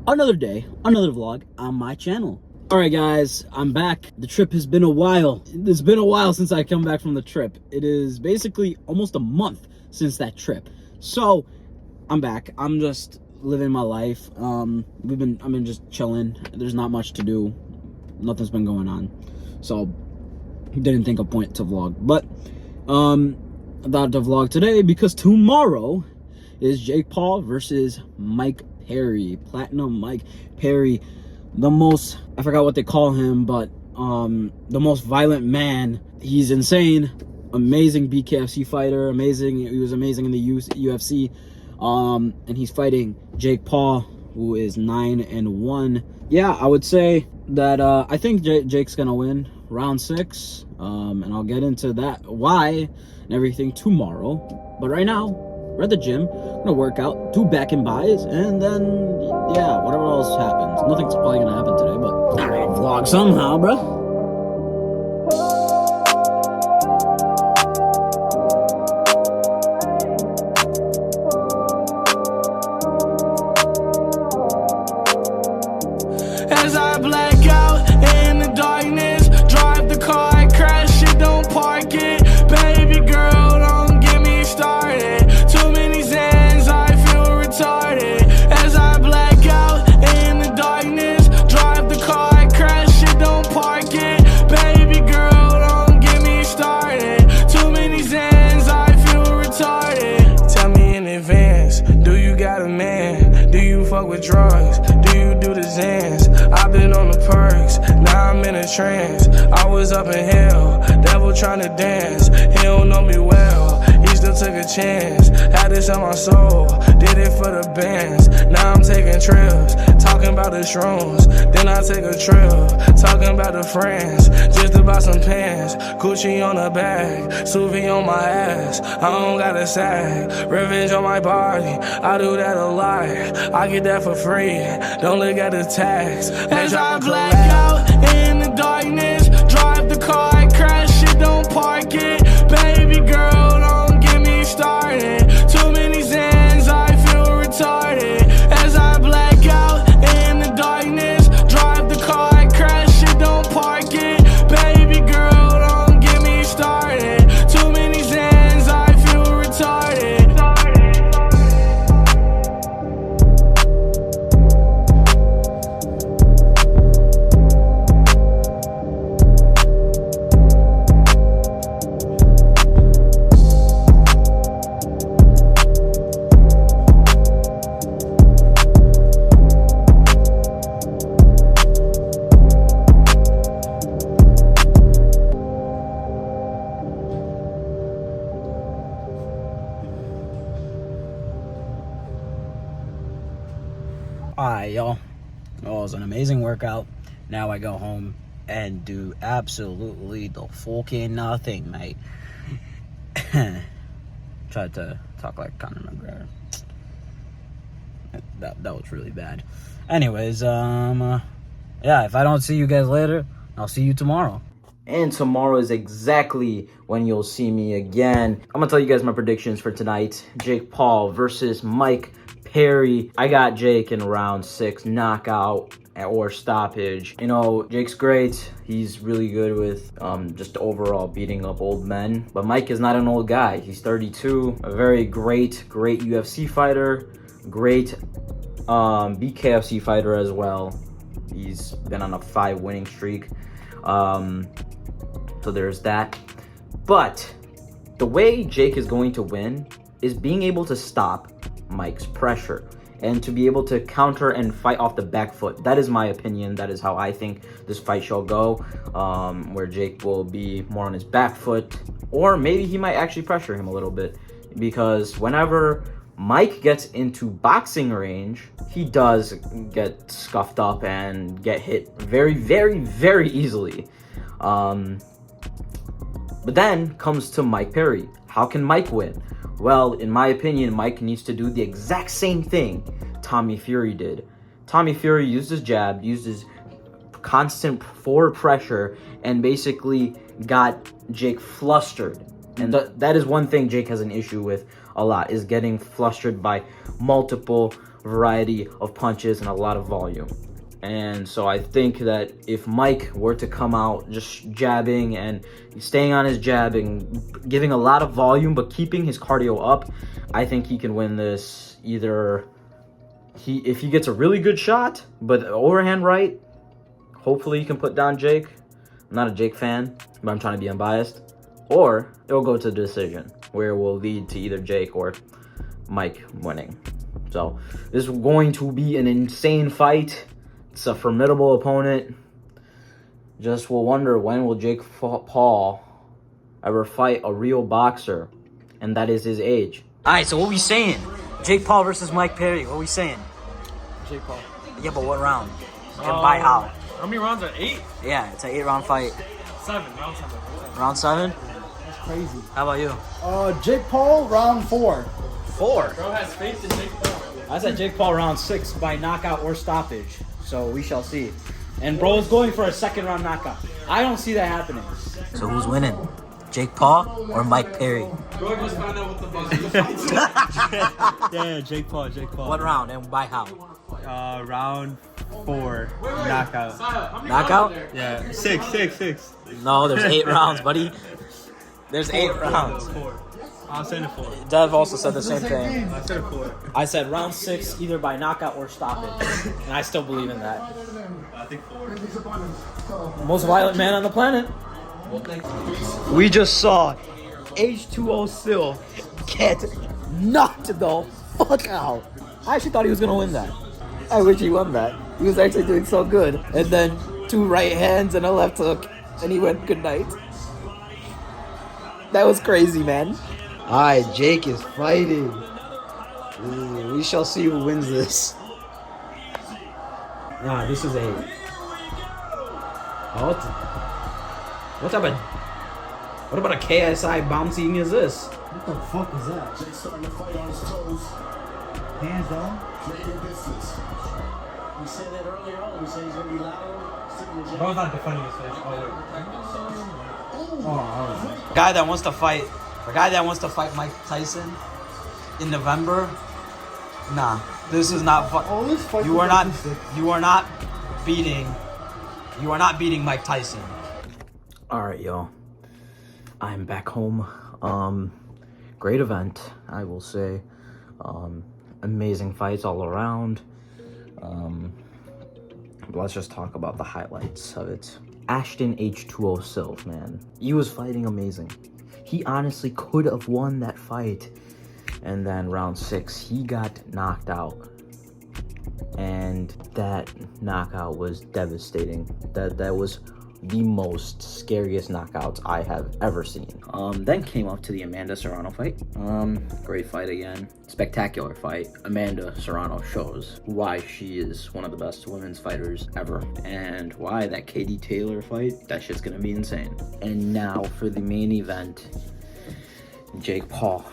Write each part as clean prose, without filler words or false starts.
another day, another vlog on my channel. All right, guys, I'm back. The trip has been a while. It's been a while since I come back from the trip. It is basically almost a month since that trip. So I'm back. I'm just living my life. I've been just chilling. There's not much to do. Nothing's been going on. So didn't think of point to vlog. But I thought to vlog today because tomorrow is Jake Paul versus Mike Perry. Platinum Mike Perry. The most, I forgot what they call him, but the most violent man. He's insane. Amazing BKFC fighter. Amazing. He was amazing in the UFC. And he's fighting Jake Paul, who is 9-1. Yeah, I would say that I think Jake's gonna win round 6. And I'll get into that, why and everything tomorrow. But right now, we're at the gym. I'm gonna work out, do back and buys, and then yeah, whatever else happens. Nothing's probably gonna happen today, but I gotta vlog somehow, bro. As I black out in the darkness, drive the car, I crash it, don't park it. Baby girl, don't get me started. Too many Zans, I feel retarded. As I black out in the darkness, drive the car, I crash it, don't park it. Baby girl, don't get me started. Too many Zans, I feel retarded. Tell me in advance, do you got a man? Do you fuck with drugs? Do you do the Zans? I've been on the perks, now I'm in a trance. I was up in hell, devil trying to dance. He don't know me well, he still took a chance. Had this on my soul, did it for the bands. Now I'm taking trips, talking about the shrooms. Then I take a trip, talking about the friends. Just about some pants, Gucci on the bag, Suvi on my ass. I don't got a sag, revenge on my body. I do that a lot, I get that for free. Don't look at the tax. As I black out in the darkness, drive the car, I crash it, don't park it. Baby girl, don't get me started. Too many Zans, I feel retarded. As I black out in the darkness, drive the car, I crash it, don't park it. Baby girl, don't get me started. Too many Zans, I feel retarded. Alright, y'all. Oh, it was an amazing workout. Now I go home and do absolutely the fucking nothing, mate. Tried to talk like Conor McGregor. That was really bad. Anyways, yeah, if I don't see you guys later, I'll see you tomorrow. And tomorrow is exactly when you'll see me again. I'm gonna tell you guys my predictions for tonight. Jake Paul versus Mike Perry. I got Jake in round 6, knockout or stoppage. You know, Jake's great. He's really good with just overall beating up old men. But Mike is not an old guy. He's 32. A very great UFC fighter. Great BKFC fighter as well. He's been on a 5 winning streak. So there's that. But the way Jake is going to win is being able to stop Mike's pressure and to be able to counter and fight off the back foot. That is my opinion. That is how I think this fight shall go, where Jake will be more on his back foot, or maybe he might actually pressure him a little bit, because whenever Mike gets into boxing range, he does get scuffed up and get hit very, very, very easily. But then comes to Mike Perry. How can Mike win? Well, in my opinion, Mike needs to do the exact same thing Tommy Fury did. Tommy Fury used his jab, used his constant forward pressure, and basically got Jake flustered. And that is one thing Jake has an issue with a lot, is getting flustered by multiple variety of punches and a lot of volume. And so I think that if Mike were to come out just jabbing and staying on his jab and giving a lot of volume but keeping his cardio up, I think he can win this. Either if he gets a really good shot, but overhand right, hopefully he can put down Jake. I'm not a Jake fan, but I'm trying to be unbiased. Or it'll go to the decision, where it will lead to either Jake or Mike winning. So this is going to be an insane fight. It's a formidable opponent. Just will wonder, when will Jake Paul ever fight a real boxer? And that is his age. Alright, so what we saying? Jake Paul versus Mike Perry. What we saying? Jake Paul. Yeah, but what round? And by how? How many rounds are 8? Yeah, it's an 8-round fight. 7. Round 7. Round 7? That's crazy. How about you? Jake Paul, round 4. 4? Bro has faith in Jake Paul. I said Jake Paul round 6 by knockout or stoppage. So we shall see. And bro is going for a 2nd-round knockout. I don't see that happening. So who's winning? Jake Paul or Mike Perry? Bro just found out what the fuck. Yeah, Jake Paul. What round and by how? Round 4. Knockout. Knockout? Yeah. 6. No, there's 8 rounds, buddy. There's 8 rounds. 4. I'll send it 4. Dev also said the same thing. I said 4. I said round 6 either by knockout or stoppage. And I still believe in that. I think 4. Most violent man on the planet. We just saw H2O Still get knocked the fuck out. I actually thought he was gonna win that. I wish he won that. He was actually doing so good. And then 2 right hands and a left hook, and he went good night. That was crazy, man. Alright, Jake is fighting. Ooh, we shall see who wins this. Nah, this is a... What type of... What about a KSI bouncing is this? What the fuck is that? Jake's starting to fight on his toes. Hands down. Creating distance. We said that earlier on. We said he's going to be loud. Bro's not defending his face. Guy that wants to fight... A guy that wants to fight Mike Tyson in November. Nah, this is not fun. This fight You are not beating Mike Tyson. All right, y'all. I'm back home. Great event, I will say. Amazing fights all around. Let's just talk about the highlights of it. Ashton H2O Silv, man. He was fighting amazing. He honestly could have won that fight. And then round 6, he got knocked out. And that knockout was devastating. That was the most scariest knockouts I have ever seen. Then came up to the Amanda Serrano fight. Great fight again. Spectacular fight. Amanda Serrano shows why she is one of the best women's fighters ever. And why that Katie Taylor fight, that shit's gonna be insane. And now for the main event, Jake Paul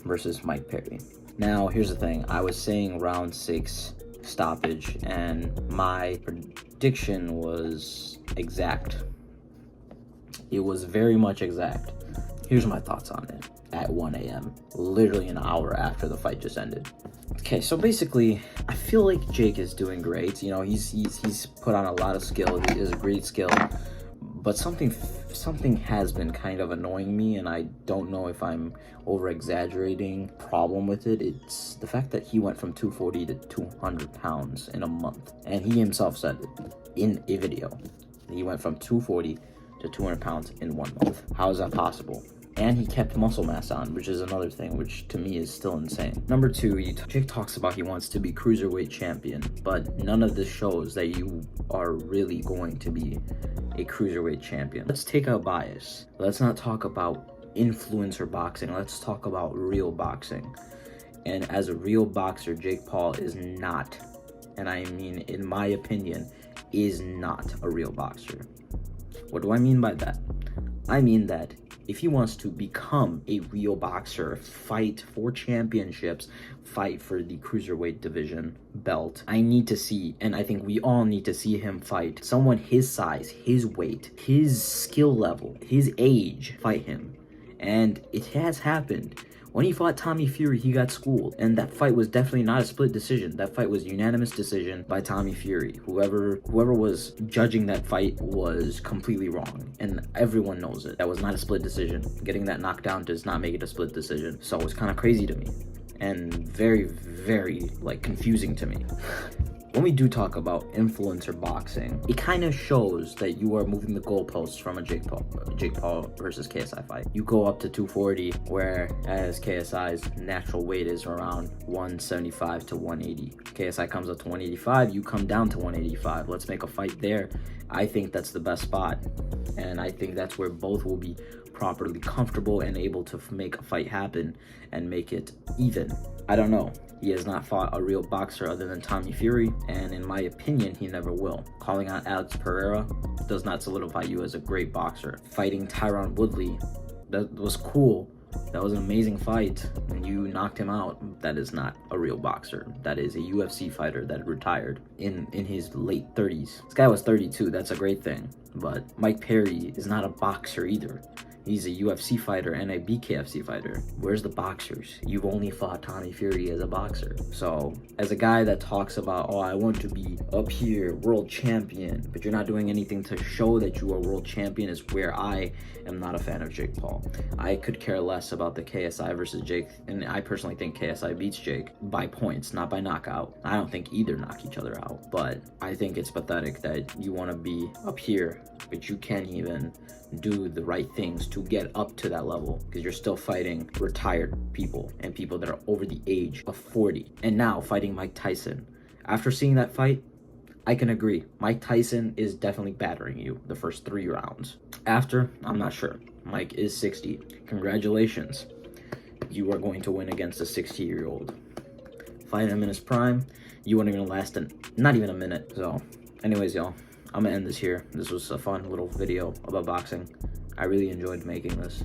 versus Mike Perry. Now, here's the thing. I was saying round 6 stoppage, and my prediction was exact. It was very much exact. Here's my thoughts on it at 1 a.m. Literally an hour after the fight just ended. Okay, so basically, I feel like Jake is doing great. You know, he's put on a lot of skill. He is a great skill. But something has been kind of annoying me, and I don't know if I'm over-exaggerating. Problem with it, it's the fact that he went from 240 to 200 pounds in a month. And he himself said it in a video. He went from 240 to 200 pounds in 1 month. How is that possible? And he kept muscle mass on, which is another thing, which to me is still insane. Number 2, Jake talks about he wants to be cruiserweight champion, but none of this shows that you are really going to be a cruiserweight champion. Let's take out bias. Let's not talk about influencer boxing. Let's talk about real boxing. And as a real boxer, Jake Paul is not, and I mean in my opinion, is not a real boxer. What do I mean by that? I mean that if he wants to become a real boxer, fight for championships, fight for the cruiserweight division belt, I need to see, and I think we all need to see him fight someone his size, his weight, his skill level, his age, fight him. And it has happened When he fought Tommy Fury, he got schooled, and that fight was definitely not a split decision. That fight was unanimous decision by Tommy Fury. Whoever was judging that fight was completely wrong, and everyone knows it. That was not a split decision. Getting that knockdown does not make it a split decision. So it's kind of crazy to me, and very, very like confusing to me. When we do talk about influencer boxing, it kind of shows that you are moving the goalposts from a Jake Paul versus KSI fight. You go up to 240, whereas KSI's natural weight is around 175 to 180. KSI comes up to 185, you come down to 185. Let's make a fight there. I think that's the best spot, and I think that's where both will be properly comfortable and able to make a fight happen and make it even. I don't know. He has not fought a real boxer other than Tommy Fury, and in my opinion, he never will. Calling out Alex Pereira does not solidify you as a great boxer. Fighting Tyron Woodley, that was cool. That was an amazing fight, and you knocked him out. That is not a real boxer. That is a UFC fighter that retired in his late 30s. This guy was 32, that's a great thing. But Mike Perry is not a boxer either. He's a UFC fighter and a BKFC fighter. Where's the boxers? You've only fought Tommy Fury as a boxer. So, as a guy that talks about, oh, I want to be up here, world champion, but you're not doing anything to show that you are world champion, is where I am not a fan of Jake Paul. I could care less about the KSI versus Jake, and I personally think KSI beats Jake by points, not by knockout. I don't think either knock each other out, but I think it's pathetic that you want to be up here, but you can't even do the right things to get up to that level, because you're still fighting retired people and people that are over the age of 40, and now fighting Mike Tyson. After seeing that fight, I can agree. Mike Tyson is definitely battering you the first 3 rounds. After, I'm not sure. Mike is 60. Congratulations. You are going to win against a 60-year-old. Fight him in his prime, you wouldn't even last not even a minute. So, anyways, y'all, I'm gonna end this here. This was a fun little video about boxing. I really enjoyed making this.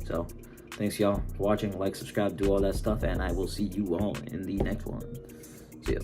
So, thanks y'all for watching. Like, subscribe, do all that stuff, and I will see you all in the next one. See ya.